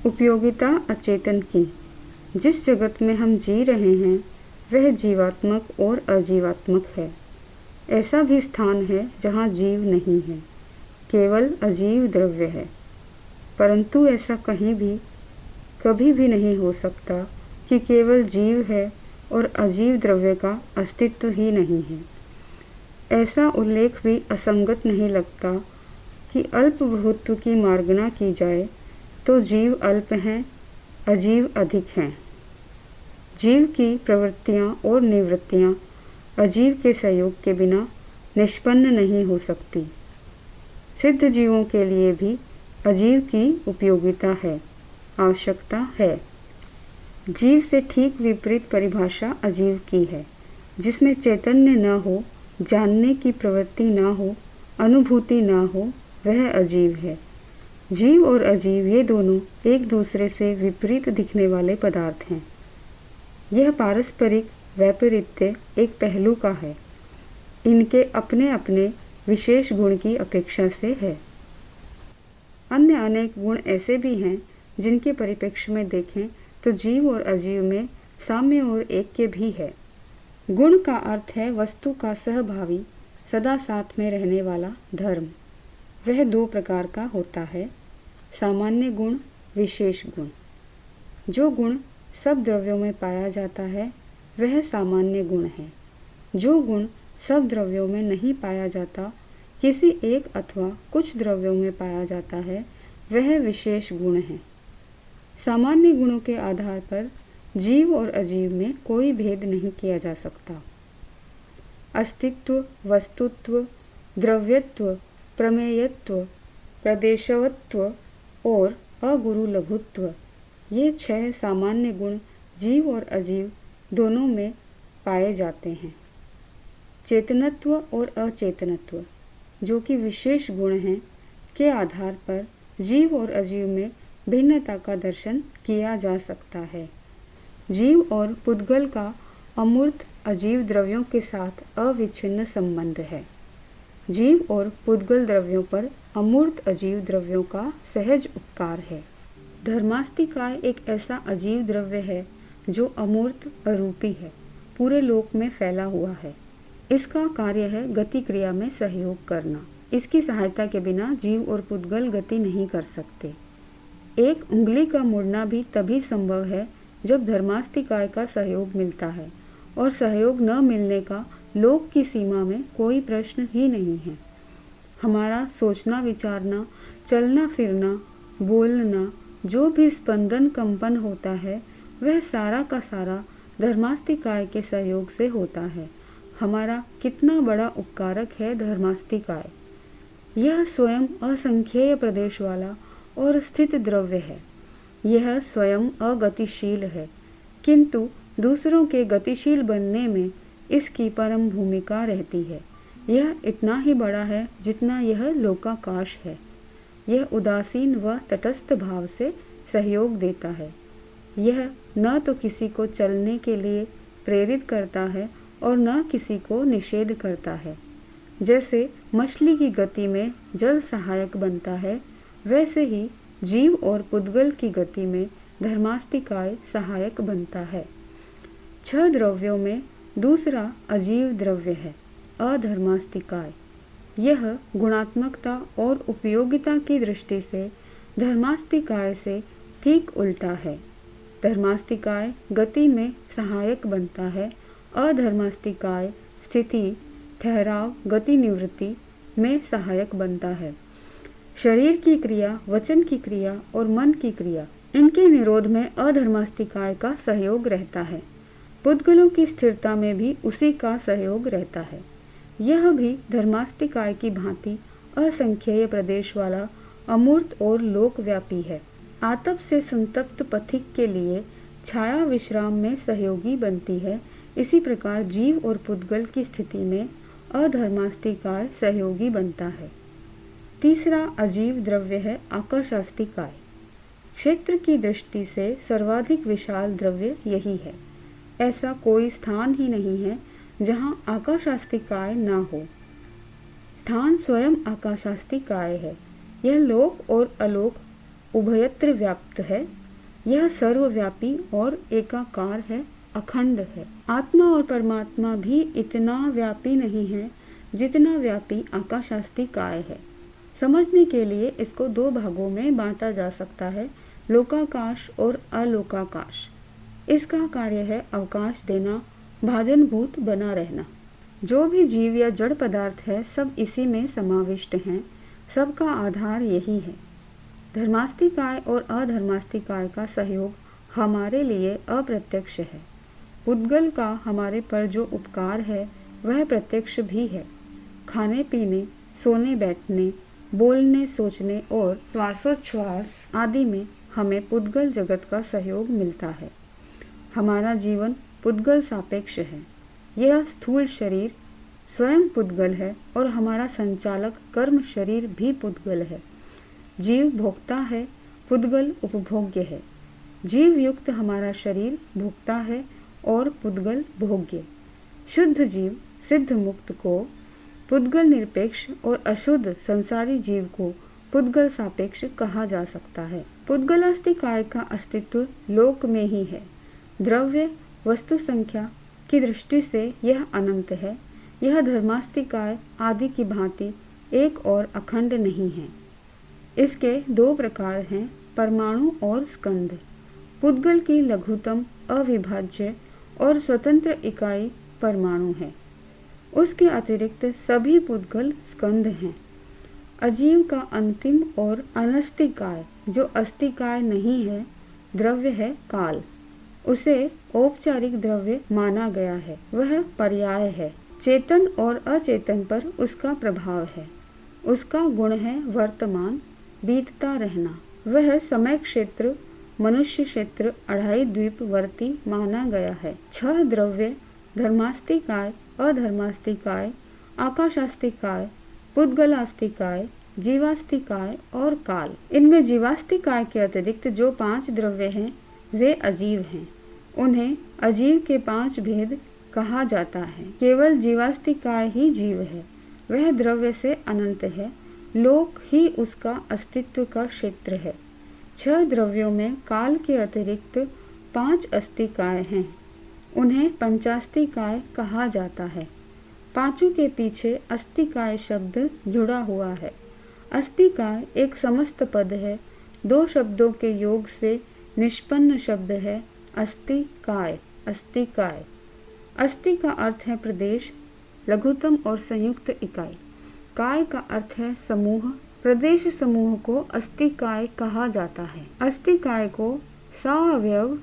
उपयोगिता अचेतन की। जिस जगत में हम जी रहे हैं वह जीवात्मक और अजीवात्मक है। ऐसा भी स्थान है जहाँ जीव नहीं है, केवल अजीव द्रव्य है। परंतु ऐसा कहीं भी कभी भी नहीं हो सकता कि केवल जीव है और अजीव द्रव्य का अस्तित्व ही नहीं है। ऐसा उल्लेख भी असंगत नहीं लगता कि अल्प बहुत्व की मार्गना की जाए तो जीव अल्प हैं, अजीव अधिक हैं। जीव की प्रवृत्तियाँ और निवृत्तियाँ अजीव के सहयोग के बिना निष्पन्न नहीं हो सकती। सिद्ध जीवों के लिए भी अजीव की उपयोगिता है, आवश्यकता है। जीव से ठीक विपरीत परिभाषा अजीव की है, जिसमें चैतन्य न हो, जानने की प्रवृत्ति न हो, अनुभूति न हो, वह अजीव है। जीव और अजीव ये दोनों एक दूसरे से विपरीत दिखने वाले पदार्थ हैं। यह पारस्परिक वैपरीत्य एक पहलू का है, इनके अपने अपने विशेष गुण की अपेक्षा से है। अन्य अनेक गुण ऐसे भी हैं जिनके परिप्रेक्ष्य में देखें तो जीव और अजीव में साम्य और ऐक्य भी है। गुण का अर्थ है वस्तु का सहभावी, सदा साथ में रहने वाला धर्म। वह दो प्रकार का होता है, सामान्य गुण, विशेष गुण। जो गुण सब द्रव्यों में पाया जाता है वह सामान्य गुण है। जो गुण सब द्रव्यों में नहीं पाया जाता, किसी एक अथवा कुछ द्रव्यों में पाया जाता है, वह विशेष गुण है। सामान्य गुणों के आधार पर जीव और अजीव में कोई भेद नहीं किया जा सकता। अस्तित्व, वस्तुत्व, द्रव्यत्व, प्रमेयत्व, प्रदेशवत्व और अगुरु लघुत्व, ये 6 सामान्य गुण जीव और अजीव दोनों में पाए जाते हैं। चेतनत्व और अचेतनत्व, जो कि विशेष गुण हैं, के आधार पर जीव और अजीव में भिन्नता का दर्शन किया जा सकता है। जीव और पुद्गल का अमूर्त अजीव द्रव्यों के साथ अविच्छिन्न संबंध है। जीव और पुद्गल द्रव्यों पर अमूर्त अजीव द्रव्यों का सहज उपकार है। धर्मास्तिकाय एक ऐसा अजीव द्रव्य है जो अमूर्त अरूपी है, पूरे लोक में फैला हुआ है। इसका कार्य है गति क्रिया में सहयोग करना। इसकी सहायता के बिना जीव और पुद्गल गति नहीं कर सकते। एक उंगली का मुड़ना भी तभी संभव है जब धर्मास्तिकाय का सहयोग मिलता है, और सहयोग न मिलने का लोक की सीमा में कोई प्रश्न ही नहीं है। हमारा सोचना विचारना, चलना फिरना, बोलना, जो भी स्पंदन कंपन होता है, वह सारा का सारा धर्मास्तिकाय के सहयोग से होता है। हमारा कितना बड़ा उपकारक है धर्मास्तिकाय। यह स्वयं असंख्येय प्रदेश वाला और स्थित द्रव्य है। यह स्वयं अगतिशील है, किंतु दूसरों के गतिशील बनने में इसकी परम भूमिका रहती है। यह इतना ही बड़ा है जितना यह लोकाकाश है। यह उदासीन व तटस्थ भाव से सहयोग देता है। यह न तो किसी को चलने के लिए प्रेरित करता है और न किसी को निषेध करता है। जैसे मछली की गति में जल सहायक बनता है, वैसे ही जीव और पुद्गल की गति में धर्मास्तिकाय सहायक बनता है। 6 द्रव्यों में दूसरा अजीव द्रव्य है अधर्मास्तिकाय। यह गुणात्मकता और उपयोगिता की दृष्टि से धर्मास्तिकाय से ठीक उल्टा है। धर्मास्तिकाय गति में सहायक बनता है, अधर्मास्तिकाय स्थिति, ठहराव, गति निवृत्ति में सहायक बनता है। शरीर की क्रिया, वचन की क्रिया और मन की क्रिया, इनके निरोध में अधर्मास्तिकाय का सहयोग रहता है। पुद्गलों की स्थिरता में भी उसी का सहयोग रहता है। यह भी धर्मास्तिकाय की भांति असंख्येय प्रदेश वाला, अमूर्त और लोकव्यापी है। आतप से संतप्त पथिक के लिए छाया विश्राम में सहयोगी बनती है। इसी प्रकार जीव और पुद्गल की स्थिति में अधर्मास्तिकाय सहयोगी बनता है। तीसरा अजीव द्रव्य है आकाशास्तिकाय। क्षेत्र की दृष्टि से सर्वाधिक विशाल द्रव्य यही है। ऐसा कोई स्थान ही नहीं है जहाँ आकाशास्तिकाय न हो। स्थान स्वयं आकाशास्तिकाय है। यह लोक और अलोक उभयत्र व्याप्त है। यह सर्वव्यापी और एकाकार है, अखंड है। आत्मा और परमात्मा भी इतना व्यापी नहीं है जितना व्यापी आकाशास्ति काय है। समझने के लिए इसको दो भागों में बांटा जा सकता है, लोकाकाश और अलोकाकाश। इसका कार्य है अवकाश देना, भाजनभूत बना रहना। जो भी जीव या जड़ पदार्थ है सब इसी में समाविष्ट हैं। सबका आधार यही है। धर्मास्तिकाय और अधर्मास्तिकाय का सहयोग हमारे लिए अप्रत्यक्ष है। पुद्गल का हमारे पर जो उपकार है वह प्रत्यक्ष भी है। खाने पीने, सोने बैठने, बोलने सोचने और श्वासोच्छ्वास आदि में हमें पुद्गल जगत का सहयोग मिलता है। हमारा जीवन पुद्गल सापेक्ष है। यह स्थूल शरीर स्वयं पुद्गल है और हमारा संचालक कर्म शरीर भी पुद्गल है। जीव भोक्ता है, पुद्गल उपभोग्य है। जीव युक्त हमारा शरीर भोक्ता है और पुद्गल भोग्य। शुद्ध जीव सिद्ध मुक्त को पुद्गल निरपेक्ष और अशुद्ध संसारी जीव को पुद्गल सापेक्ष कहा जा सकता है। पुद्गलास्तिकाय का अस्तित्व लोक में ही है। द्रव्य वस्तु संख्या की दृष्टि से यह अनंत है। यह धर्मास्तिकाय आदि की भांति एक और अखंड नहीं है। इसके दो प्रकार हैं, परमाणु और स्कंध। पुद्गल की लघुतम अविभाज्य और स्वतंत्र इकाई परमाणु है। उसके अतिरिक्त सभी पुद्गल स्कंध हैं। अजीव का अंतिम और अनस्तिकाय जो अस्तिकाय नहीं है द्रव्य है काल। उसे औपचारिक द्रव्य माना गया है। वह पर्याय है। चेतन और अचेतन पर उसका प्रभाव है। उसका गुण है वर्तमान, बीतता रहना। वह समय क्षेत्र मनुष्य क्षेत्र अढ़ाई द्वीपवर्ती माना गया है। 6 द्रव्य धर्मास्तिकाय, अधर्मास्तिकाय, आकाशास्तिकाय, पुद्गलास्तिकाय, जीवास्तिकाय और काल। इनमें जीवास्तिकाय के अतिरिक्त जो 5 द्रव्य हैं वे अजीव हैं। उन्हें अजीव के 5 भेद कहा जाता है। केवल जीवास्तिकाय ही जीव है। वह द्रव्य से अनंत है। लोक ही उसका अस्तित्व का क्षेत्र है। 6 द्रव्यों में काल के अतिरिक्त 5 अस्तिकाय हैं। उन्हें पंचास्तिकाय कहा जाता है। पांचों के पीछे अस्तिकाय शब्द जुड़ा हुआ है। अस्तिकाय एक समस्त पद है। 2 शब्दों के योग से निष्पन्न शब्द है अस्तिकाय। अस्तिकाय। अस्ति का अर्थ है प्रदेश, लघुतम और संयुक्त इकाई। काय का अर्थ है समूह। प्रदेश समूह को अस्तिकाय कहा जाता है। अस्तिकाय को साअवयव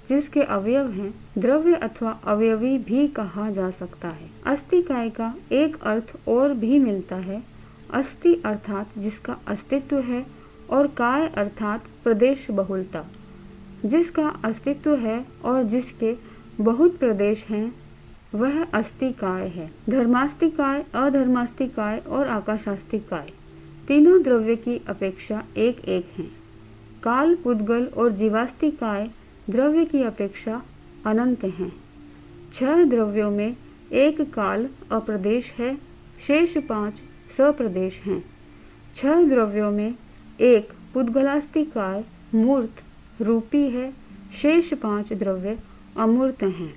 जिसके अवयव हैं द्रव्य अथवा अवयवी भी कहा जा सकता है। अस्तिकाय का एक अर्थ और भी मिलता है। अस्ति अर्थात जिसका अस्तित्व है और काय अर्थात प्रदेश बहुलता। जिसका अस्तित्व है और जिसके बहुत प्रदेश हैं वह अस्तिकाय है। धर्मास्तिकाय, अधर्मास्तिकाय और आकाशास्तिकाय तीनों द्रव्य की अपेक्षा एक एक हैं। काल, पुद्गल और जीवास्तिकाय द्रव्य की अपेक्षा अनंत हैं। 6 द्रव्यों में एक काल अप्रदेश है, शेष 5 सप्रदेश हैं। 6 द्रव्यों में एक पुद्गलास्तिकाय मूर्त रूपी है, शेष 5 द्रव्य अमूर्त हैं।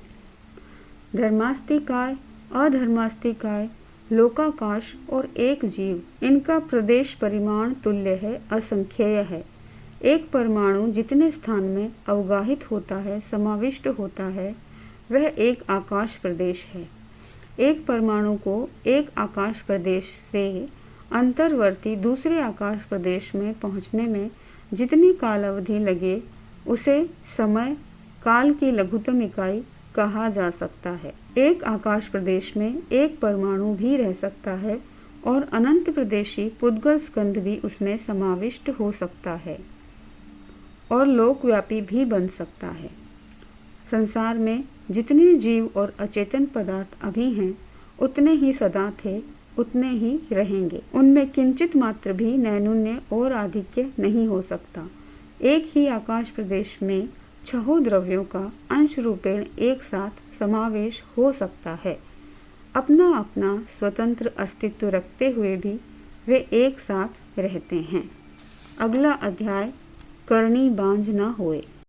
धर्मास्तिकाय, अधर्मास्तिकाय, लोकाकाश और एक जीव, इनका प्रदेश परिमाण तुल्य है, असंख्येय है। एक परमाणु जितने स्थान में अवगाहित होता है, समाविष्ट होता है, वह एक आकाश प्रदेश है। एक परमाणु को एक आकाश प्रदेश से अंतर्वर्ती दूसरे आकाश प्रदेश में पहुंचने में जितनी काल अवधि लगे उसे समय काल की लघुतम इकाई कहा जा सकता है। एक आकाश प्रदेश में एक परमाणु भी रह सकता है और अनंत प्रदेशी पुद्गल स्कंध भी उसमें समाविष्ट हो सकता है और लोकव्यापी भी बन सकता है। संसार में जितने जीव और अचेतन पदार्थ अभी हैं उतने ही सदा थे, उतने ही रहेंगे। उनमें किंचित मात्र भी नैनून्य और आधिक्य नहीं हो सकता। एक ही आकाश प्रदेश में 6 द्रव्यों का अंश रूपेण एक साथ समावेश हो सकता है। अपना अपना स्वतंत्र अस्तित्व रखते हुए भी वे एक साथ रहते हैं। अगला अध्याय करनी बांझ न होए।